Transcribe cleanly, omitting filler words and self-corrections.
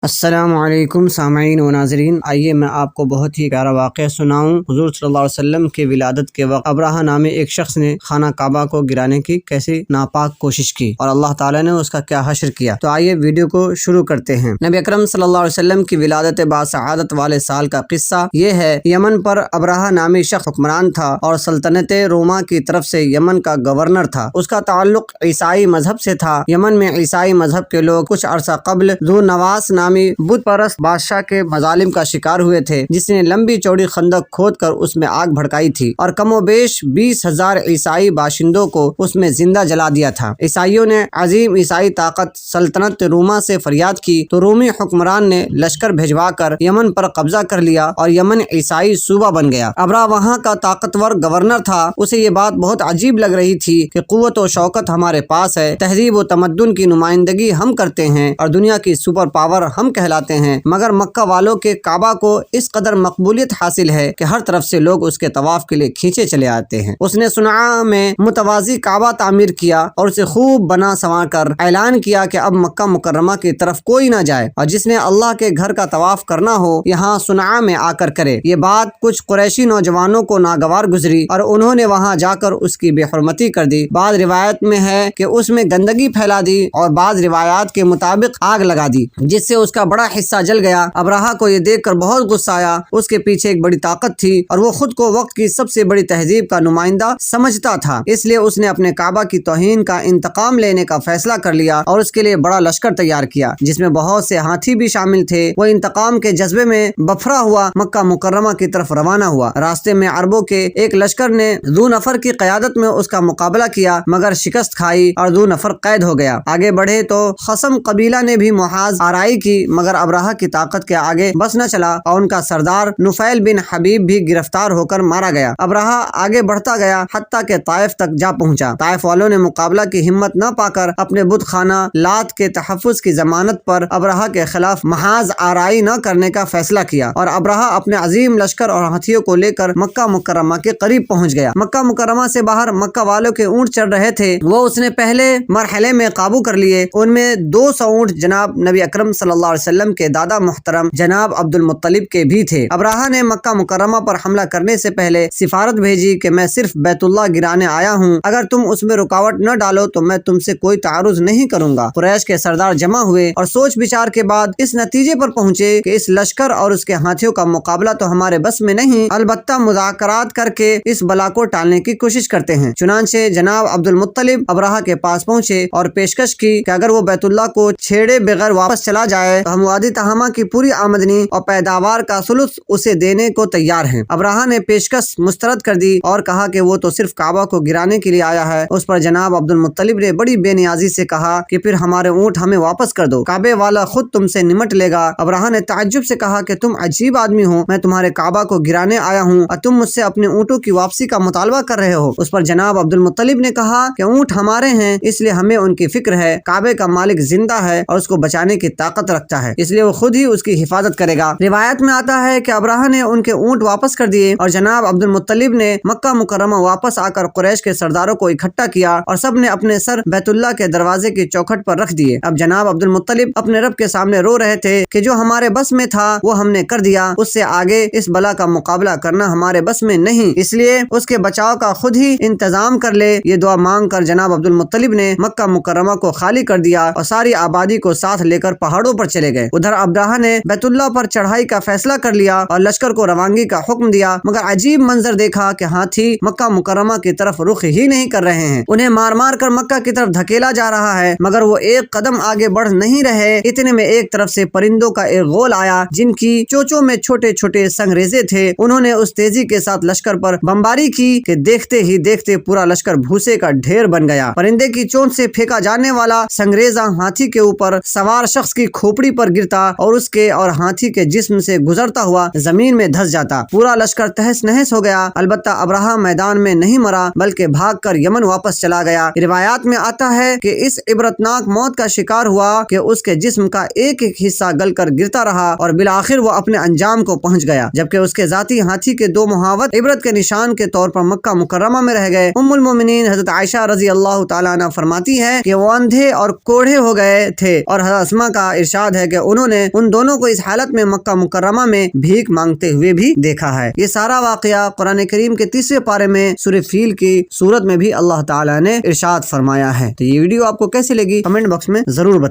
السلام علیکم سامعین و ناظرین، آئیے میں آپ کو بہت ہی پیارا واقعہ سناؤں۔ حضور صلی اللہ علیہ وسلم کے ولادت کے وقت ابرہہ نامی ایک شخص نے خانہ کعبہ کو گرانے کی کیسی ناپاک کوشش کی اور اللہ تعالیٰ نے اس کا کیا حشر کیا۔ تو آئیے ویڈیو کو شروع کرتے ہیں۔ نبی اکرم صلی اللہ علیہ وسلم کی ولادت باسعادت والے سال کا قصہ یہ ہے۔ یمن پر ابرہہ نامی شخص حکمران تھا اور سلطنت روما کی طرف سے یمن کا گورنر تھا۔ اس کا تعلق عیسائی مذہب سے تھا۔ یمن میں عیسائی مذہب کے لوگ کچھ عرصہ قبل ذو نواس نامی بت پرست بادشاہ کے مظالم کا شکار ہوئے تھے، جس نے لمبی چوڑی خندق کھود کر اس میں آگ بھڑکائی تھی اور کم و بیش 20,000 عیسائی باشندوں کو اس میں زندہ جلا دیا تھا۔ عیسائیوں نے عظیم عیسائی طاقت سلطنت روما سے فریاد کی تو رومی حکمران نے لشکر بھیجوا کر یمن پر قبضہ کر لیا اور یمن عیسائی صوبہ بن گیا۔ ابرہہ وہاں کا طاقتور گورنر تھا۔ اسے یہ بات بہت عجیب لگ رہی تھی کہ قوت و شوکت ہمارے پاس ہے، تہذیب و تمدن کی نمائندگی ہم کرتے ہیں اور دنیا کی سپر پاور ہم کہلاتے ہیں، مگر مکہ والوں کے کعبہ کو اس قدر مقبولیت حاصل ہے کہ ہر طرف سے لوگ اس کے طواف کے لیے کھینچے چلے آتے ہیں۔ اس نے صنعاء میں متوازی کعبہ تعمیر کیا اور اسے خوب بنا سنوار کر اعلان کیا کہ اب مکہ مکرمہ کی طرف کوئی نہ جائے اور جس نے اللہ کے گھر کا طواف کرنا ہو یہاں صنعاء میں آ کر کرے۔ یہ بات کچھ قریشی نوجوانوں کو ناگوار گزری اور انہوں نے وہاں جا کر اس کی بے حرمتی کر دی۔ بعض روایت میں ہے کہ اس میں گندگی پھیلا دی اور بعض روایات کے مطابق آگ لگا دی، جس سے اس کا بڑا حصہ جل گیا۔ ابرہہ کو یہ دیکھ کر بہت غصہ آیا۔ اس کے پیچھے ایک بڑی طاقت تھی اور وہ خود کو وقت کی سب سے بڑی تہذیب کا نمائندہ سمجھتا تھا، اس لیے اس نے اپنے کعبہ کی توہین کا انتقام لینے کا فیصلہ کر لیا اور اس کے لیے بڑا لشکر تیار کیا، جس میں بہت سے ہاتھی بھی شامل تھے۔ وہ انتقام کے جذبے میں بفرا ہوا مکہ مکرمہ کی طرف روانہ ہوا۔ راستے میں عربوں کے ایک لشکر نے ذو نفر کی قیادت میں اس کا مقابلہ کیا، مگر شکست کھائی اور ذو نفر قید ہو گیا۔ آگے بڑھے تو خصم قبیلہ نے بھی محاذ آرائی کی، مگر ابرہہ کی طاقت کے آگے بس نہ چلا اور ان کا سردار نفیل بن حبیب بھی گرفتار ہو کر مارا گیا۔ ابرہہ آگے بڑھتا گیا حتیٰ کہ طائف تک جا پہنچا۔ طائف والوں نے مقابلہ کی ہمت نہ پا کر اپنے بت خانہ لات کے تحفظ کی ضمانت پر ابرہہ کے خلاف محاذ آرائی نہ کرنے کا فیصلہ کیا اور ابرہہ اپنے عظیم لشکر اور ہاتھیوں کو لے کر مکہ مکرمہ کے قریب پہنچ گیا۔ مکہ مکرمہ سے باہر مکہ والوں کے اونٹ چڑھ رہے تھے، وہ اس نے پہلے مرحلے میں قابو کر لیے۔ ان میں 200 اونٹ جناب نبی اکرم صلی اللہ علیہ وسلم کے دادا محترم جناب عبد المطلب کے بھی تھے۔ ابرہہ نے مکہ مکرمہ پر حملہ کرنے سے پہلے سفارت بھیجی کہ میں صرف بیت اللہ گرانے آیا ہوں، اگر تم اس میں رکاوٹ نہ ڈالو تو میں تم سے کوئی تعارض نہیں کروں گا۔ قریش کے سردار جمع ہوئے اور سوچ بچار کے بعد اس نتیجے پر پہنچے کہ اس لشکر اور اس کے ہاتھیوں کا مقابلہ تو ہمارے بس میں نہیں، البتہ مذاکرات کر کے اس بلا کو ٹالنے کی کوشش کرتے ہیں۔ چنانچہ جناب عبد المطلب ابرہہ کے پاس پہنچے اور پیشکش کی کہ اگر وہ بیت اللہ کو چھیڑے بغیر واپس چلا جائے تو ہم وادی تہامہ کی پوری آمدنی اور پیداوار کا ثلث اسے دینے کو تیار ہیں۔ ابرہہ نے پیشکش مسترد کر دی اور کہا کہ وہ تو صرف کعبہ کو گرانے کے لیے آیا ہے۔ اس پر جناب عبد المطلب نے بڑی بے نیازی سے کہا کہ پھر ہمارے اونٹ ہمیں واپس کر دو، کعبے والا خود تم سے نمٹ لے گا۔ ابرہہ نے تعجب سے کہا کہ تم عجیب آدمی ہو، میں تمہارے کعبہ کو گرانے آیا ہوں اور تم مجھ سے اپنے اونٹوں کی واپسی کا مطالبہ کر رہے ہو۔ اس پر جناب عبد المطلب نے کہا کہ اونٹ ہمارے ہیں، اس لیے ہمیں ان کی فکر ہے، کعبے کا مالک زندہ ہے اور اس کو بچانے کی طاقت رکھتا ہے، اس لیے وہ خود ہی اس کی حفاظت کرے گا۔ روایت میں آتا ہے کہ ابرہہ نے ان کے اونٹ واپس کر دیے اور جناب عبد المطلب نے مکہ مکرمہ واپس آ کر قریش کے سرداروں کو اکٹھا کیا اور سب نے اپنے سر بیت اللہ کے دروازے کی چوکھٹ پر رکھ دیے۔ اب جناب عبد المطلب اپنے رب کے سامنے رو رہے تھے کہ جو ہمارے بس میں تھا وہ ہم نے کر دیا، اس سے آگے اس بلا کا مقابلہ کرنا ہمارے بس میں نہیں، اس لیے اس کے بچاؤ کا خود ہی انتظام کر لے۔ یہ دعا مانگ کر جناب عبد المطلب نے مکہ مکرمہ کو خالی کر دیا اور ساری آبادی کو ساتھ لے کر پہاڑوں پر چلے گئے۔ ادھر ابرہہ نے بیت اللہ پر چڑھائی کا فیصلہ کر لیا اور لشکر کو روانگی کا حکم دیا، مگر عجیب منظر دیکھا کہ ہاتھی مکہ مکرمہ کی طرف رخ ہی نہیں کر رہے ہیں، انہیں مار مار کر مکہ کی طرف دھکیلا جا رہا ہے، مگر وہ ایک قدم آگے بڑھ نہیں رہے۔ اتنے میں ایک طرف سے پرندوں کا ایک غول آیا جن کی چوچوں میں چھوٹے چھوٹے سنگریزے تھے، انہوں نے اس تیزی کے ساتھ لشکر پر بمباری کی کہ دیکھتے ہی دیکھتے پورا لشکر بھوسے کا ڈھیر بن گیا۔ پرندے کی چونچ سے پھینکا جانے والا سنگریزہ ہاتھی کے اوپر سوار شخص کی کھوپڑی پر گرتا اور اس کے اور ہاتھی کے جسم سے گزرتا ہوا زمین میں دھس جاتا۔ پورا لشکر تہس نہس ہو گیا، البتہ ابرہہ میدان میں نہیں مرا بلکہ بھاگ کر یمن واپس چلا گیا۔ روایات میں آتا ہے کہ اس عبرتناک موت کا شکار ہوا کہ اس کے جسم کا ایک ایک حصہ گل کر گرتا رہا اور بالآخر وہ اپنے انجام کو پہنچ گیا، جبکہ اس کے ذاتی ہاتھی کے 2 محاوت عبرت کے نشان کے طور پر مکہ مکرمہ میں رہ گئے۔ ام المومنین حضرت عائشہ رضی اللہ تعالیٰ عنہ فرماتی ہے کہ وہ اندھے اور کوڑھے ہو گئے تھے اور حضرت اسماء کا ارشاد ارشاد ہے کہ انہوں نے ان دونوں کو اس حالت میں مکہ مکرمہ میں بھیک مانگتے ہوئے بھی دیکھا ہے۔ یہ سارا واقعہ قرآن کریم کے 30 پارے میں سورہ فیل کی صورت میں بھی اللہ تعالیٰ نے ارشاد فرمایا ہے۔ تو یہ ویڈیو آپ کو کیسی لگی کمنٹ باکس میں ضرور بتائیں۔